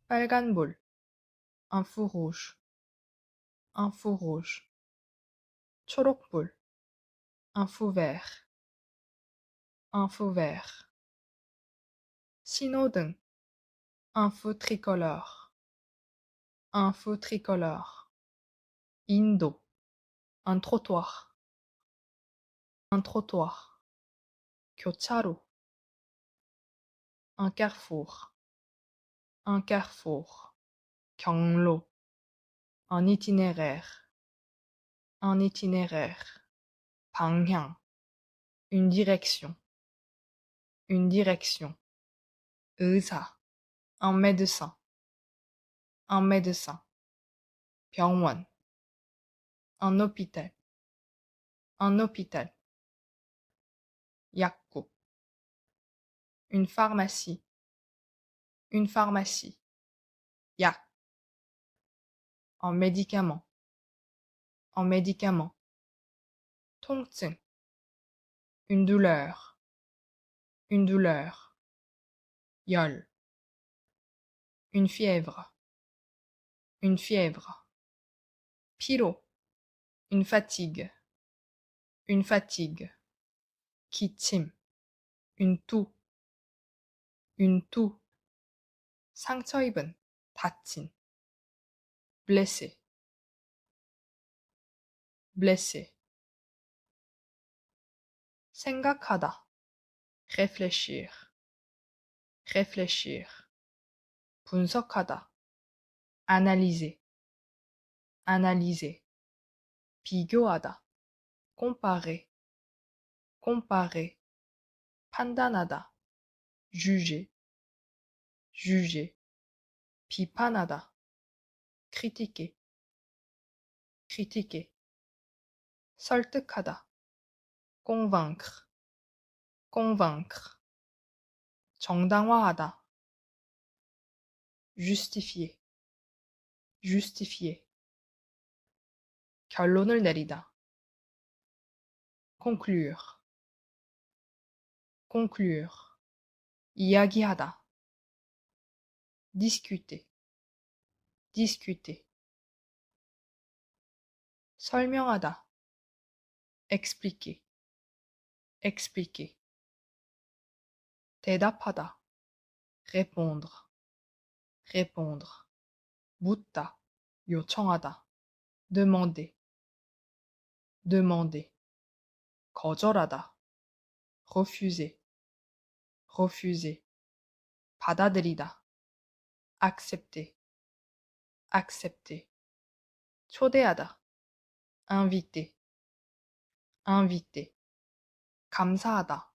빨간불, un feu rouge, un feu rouge. 초록불, un feu vert, un feu vert. 신호등, un feu tricolore, un feu tricolore. 인도, un trottoir, un trottoir. 교차로, un carrefour, un carrefour. 경로, un itinéraire, un itinéraire. 방향, une direction, une direction. 의사, un médecin, un médecin. 병원, un hôpital, un hôpital. 약국, une pharmacie, une pharmacie. 약, un médicament, un médicament. 통증, une douleur, une douleur. 열, une fièvre, une fièvre. 피로, une fatigue, une fatigue. 기침, une toux, une toux. 상처 입은, 다친. blessé, blessé. 생각하다, réfléchir, réfléchir. 분석하다, analyser, analyser. 비교하다, comparer, comparer. 판단하다, juger, juger. 비판하다, critiquer, critiquer. 설득하다, convaincre, convaincre. 정당화하다, justifier, justifier. 결론을 내리다, conclure, conclure. 이야기하다, discuter, discuter. 설명하다, expliquer, expliquer. 대답하다, répondre, répondre. 묻다, 요청하다, demander, demander. 거절하다, refuser, refuser. 받아들이다, accepter, accepter. 초대하다, inviter, inviter. 감사하다,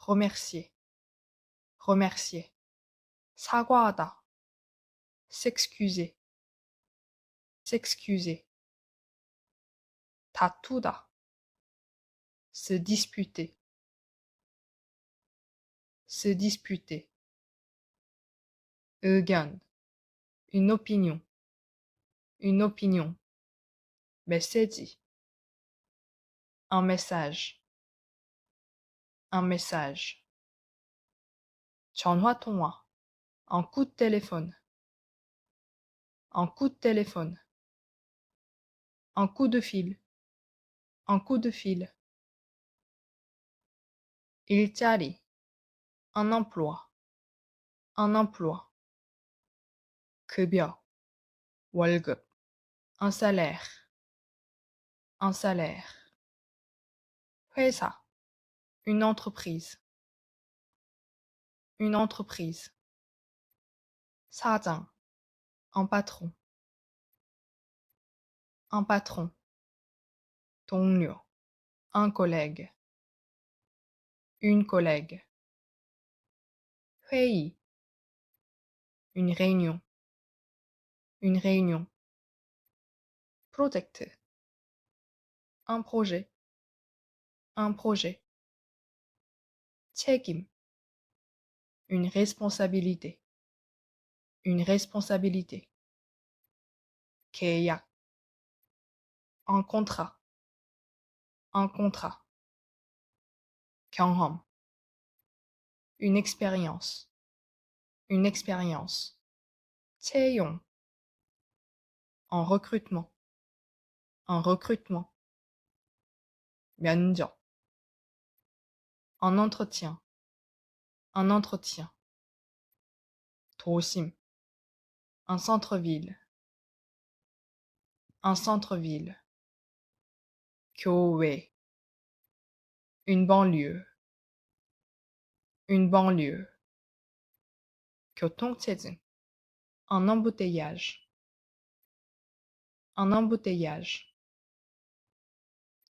remercier, remercier. 사과하다, s'excuser, s'excuser. 다투다, se disputer, se disputer. 의견, une opinion, une opinion. 메시지, un message, un message. 전화 통화, un coup de téléphone, un coup de téléphone. Un coup de fil, un coup de fil. 일자리, un emploi, un emploi. 급여, 월급, un salaire, un salaire. 회사, une entreprise, une entreprise. 사장, un patron, un patron. 동료, un collègue, une collègue. 회의, une réunion, une réunion. 프로젝트, un projet, un projet. 책임, une responsabilité, une responsabilité. 계약, un contrat, un contrat. 경험, une expérience, une expérience. 채용, en recrutement, en recrutement. 면접, en entretien, un entretien. 도심, un centre-ville, un centre-ville. 교외, une banlieue, une banlieue. 교통체증, un embouteillage, un embouteillage.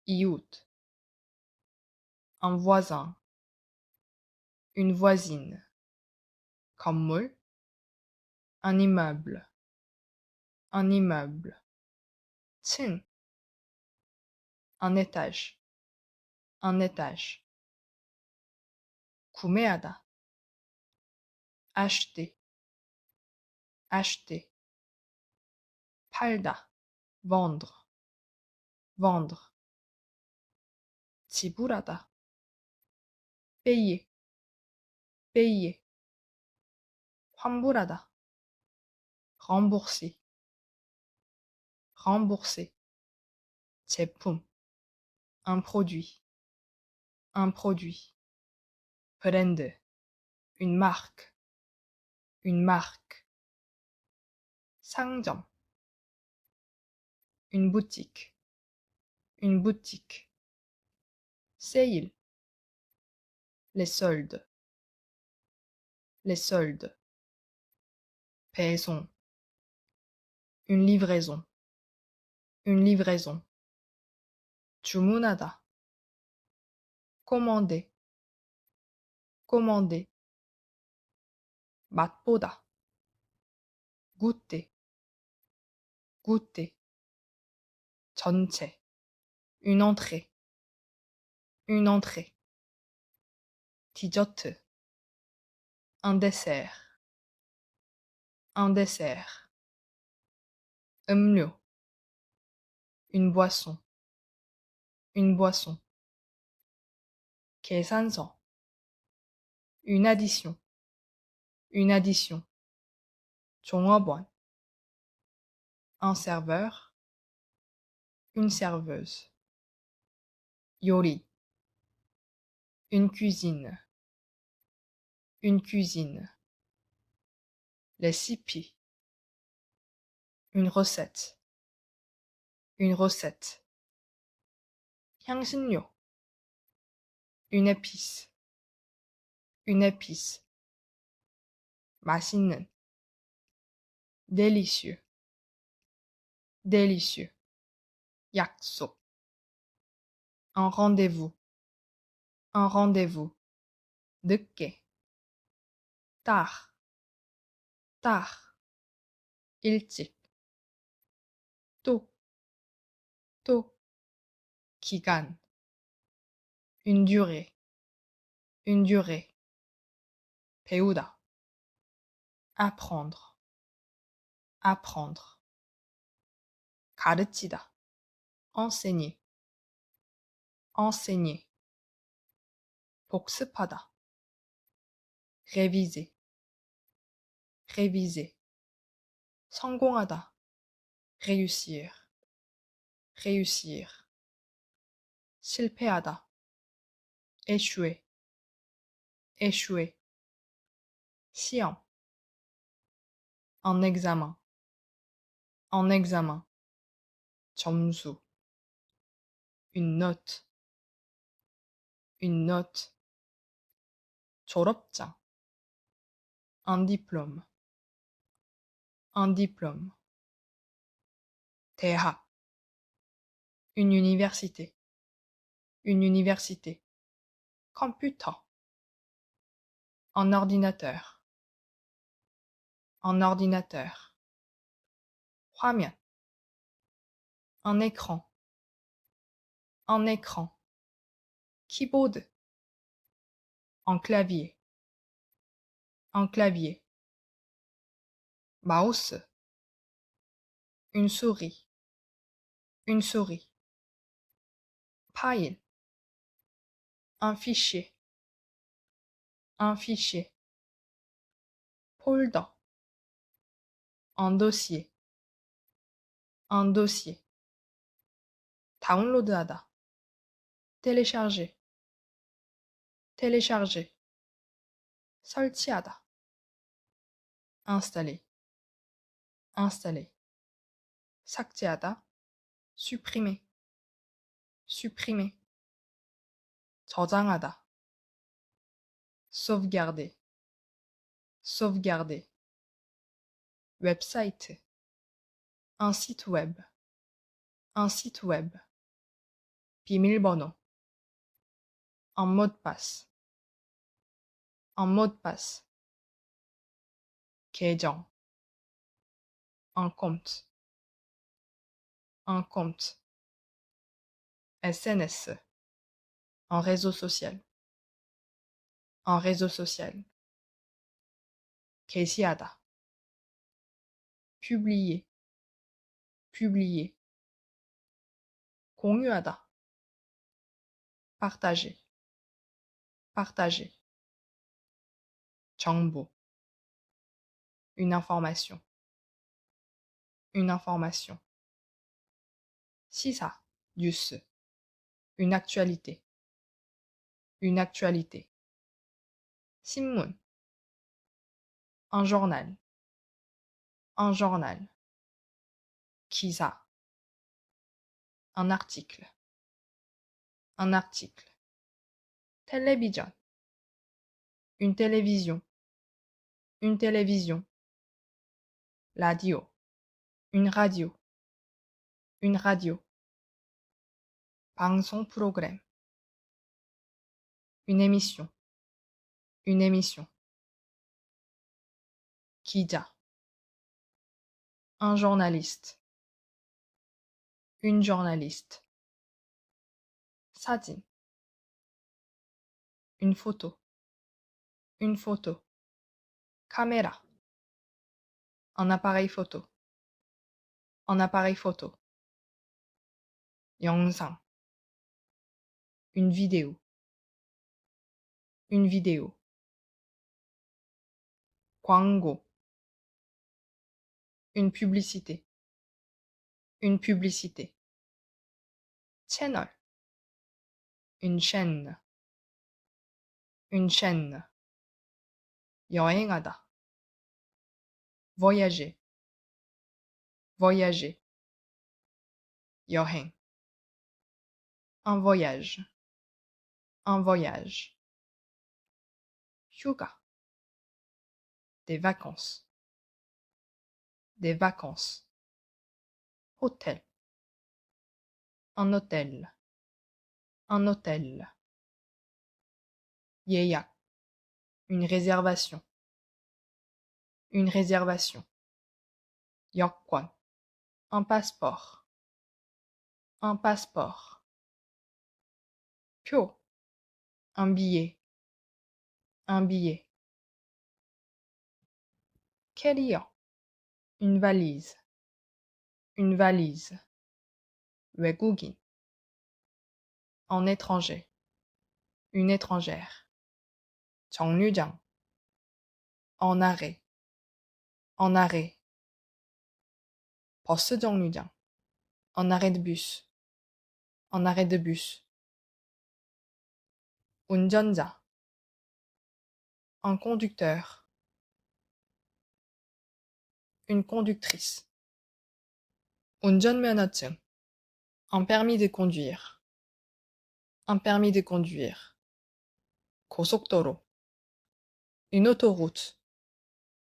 이웃, un voisin, une voisine. 건물, un immeuble, un immeuble. 층, un étage, un étage. 구매하다, acheter, acheter. 팔다, vendre, vendre. 지불하다, payer, payer. 환불하다, rembourser, rembourser. 제품, un produit, un produit. 브랜드, une marque, une marque. 상점, une boutique, une boutique. 세일, les soldes, les soldes. 배송, une livraison, une livraison. 주문하다, commander, commander. 맛보다, goûter, goûter. 전체, une entrée, une entrée. 디저트, un dessert, un dessert. 음료, une boisson, une boisson. 계산서, une addition, une addition. 종업원, un serveur, une serveuse. 요리, une cuisine, une cuisine. 레시피, une recette, une recette. 향신료, une épice, une épice. 맛있는, délicieux, délicieux. 약속, un rendez-vous, un rendez-vous. 늦게, tard, tard. 일찍, tôt, tôt. 기간, une durée, une durée. 배우다, apprendre, apprendre. 가르치다, enseigner, enseigner. 복습하다, réviser, réviser. 성공하다, réussir, réussir. 실패하다, échouer, échouer. 시험, en examen, en examen. 점수, une note, une note. 졸업장, un diplôme, un diplôme. 대학, une université, une université. Computer, un ordinateur, un ordinateur. 화면, un écran, un écran. Keyboard, un clavier, un clavier. Mouse, une souris, une souris. File, un fichier, un fichier. Folder, un dossier, un dossier. 다운로드하다, télécharger, télécharger. 설치하다, installer, installer. 삭제하다, supprimer, supprimer. 저장하다, sauvegarder, sauvegarder. Website, un site web, un site web. 비밀번호, un mot de passe, un mot de passe. 계정, un compte, un compte. SNS, un réseau social, un réseau social. 게시하다, publier, publier. 공유하다, partager, partager. 정보, une information, une information. 시사, 뉴스, une actualité, une actualité. 신문, un journal, un journal. 기사, un article, un article. télévision, une télévision, une télévision. radio, une radio, une radio. 방송 프로그램, une émission, une émission. 기자, un journaliste, une journaliste. 사진, une photo, une photo. caméra, un appareil photo, un appareil photo. 영상, une vidéo, une vidéo. 광고, une publicité, une publicité. 채널, une chaîne, une chaîne. 여행하다, voyager, voyager. 여행, un voyage, un voyage. 휴가, des vacances, des vacances. hôtel, un hôtel, un hôtel. 예약, une réservation, une réservation. 여권, un passeport, un passeport. 표, un billet, un billet. 캐리어, une valise, une valise. 외국인, en étranger, une étrangère. 정류장, en arrêt, en arrêt. 버스 정류장, en arrêt de bus, en arrêt de bus. 운전자, un conducteur, une conductrice. 운전면허증, un permis de conduire, un permis de conduire. 고속도로, une autoroute,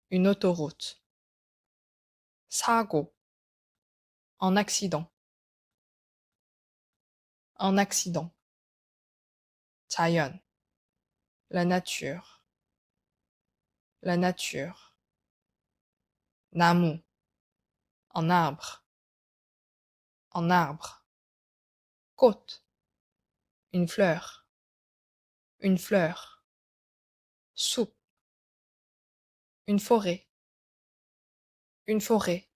une autoroute. 사고, un accident, un accident. 자연, la nature, la nature. 나무, un arbre, un arbre. 꽃, une fleur, une fleur. 숲, une forêt, une forêt.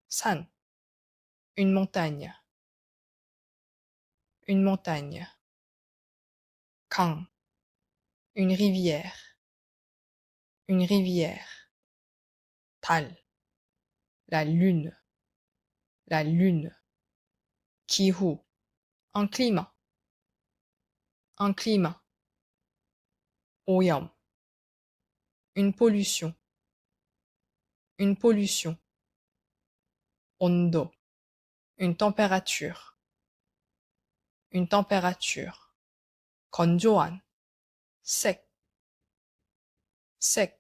산, une montagne, une montagne. 강, une rivière, une rivière. 달, la lune, la lune. 기후, un climat, un climat. 오염, une pollution, une pollution. 온도, une température, une température. 건조한, sec, sec.